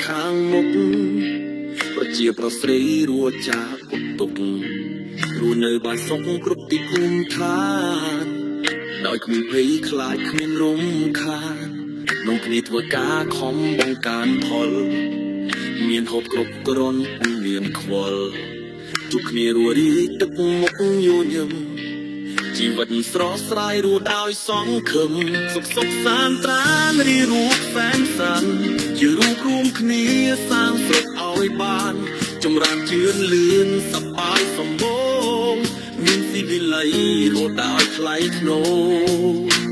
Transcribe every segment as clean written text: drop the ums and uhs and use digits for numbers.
ខាងមុខប្រជាប្រុសស្រីរួចចាកពុកទុករស់នៅបានសុខគ្រប់ទីភូមិឋានដោយគ្មានភ័យខ្លាចគ្មានរំខានក្នុងគ្នាធ្វើការខំបង្កើនផលមានហូបគ្រប់គ្រាន់មានខ្វល់ជួបគ្នារួរីទឹកមុខញញឹមជីវិតស្រស់ស្រាយរស់ដោយសង្ឃឹមសុខសុខសាន្តត្រានរីរូបសែនសានជារូបរួមគ្នាសាងស្រុកឲ្យបានចម្រើនជឿនលឿនសប្បាយសម្បូរមានស៊ីវិល័យរស់ដោយថ្លៃថ្នូរ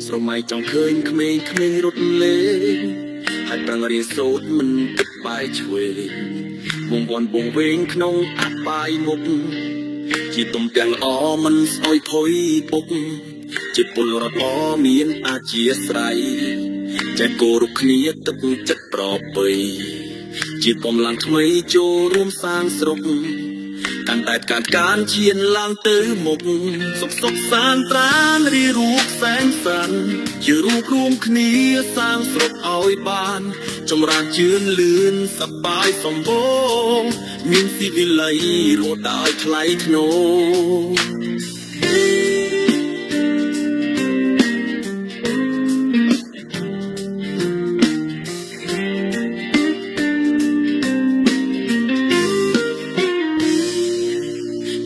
ស្រមៃចង់ឃើញក្មេងៗរត់លេងហើយប្រឹងរៀនសូត្រមិនគិតបាយឆ្វេងវងវាន់វងវែងក្នុងអបាយមុខជាទុំទាំងល្អមិនស្អុយភុយពុកជាពលរដ្ឋល្អមានអាជាស្រ័យចេះគោរពគ្នាទឹកចិត្តប្រពៃជាកម្លាំងថ្មីចូលរួមសាងស្រុកកាន់តែការឈានឡើងទៅមុខសុខសុខសាន្តត្រានរីរូបសែនសានជារូបរួមគ្នាសាងស្រុកឲ្យបានចម្រើនជឿនលឿនសប្បាយសម្បូរមានស៊ីវិល័យរស់ដោយថ្លៃថ្នូរ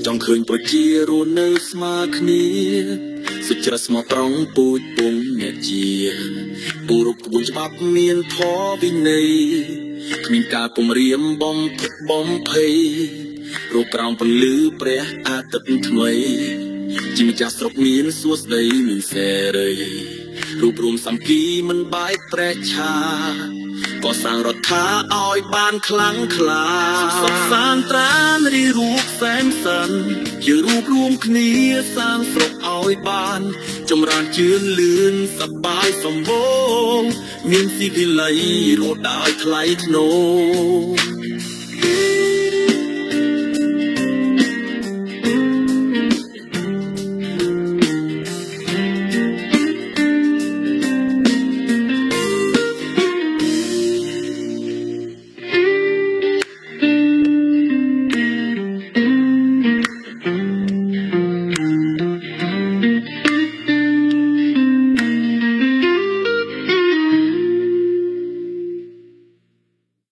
ចង់ឃើញប្រជារស់នៅស្មើគ្នាសុចរិតស្មោះត្រង់ពូជពងអ្នកជាគោរពក្បួនច្បាប់មានធម៌វិន័យគ្មានការគំរាមបំផិតបំភ័យរកក្រោមពន្លឺព្រះអាទិត្យថ្មីជាម្ចាស់ស្រុកមានសួស្ដីមានសេរីរូបរួមសាមគ្គីមិនបែកប្រេះឆាក៏សាងរដ្ឋាឲ្យបានខ្លាំងក្លាសុខសាន្តត្រានរីរូបសែនសានជារូបរួមគ្នាសាងស្រុកឲ្យបានចម្រើនជឿនលឿនសប្បាយសម្បូរមានស៊ីវិល័យរស់ដោយថ្លៃថ្នូរ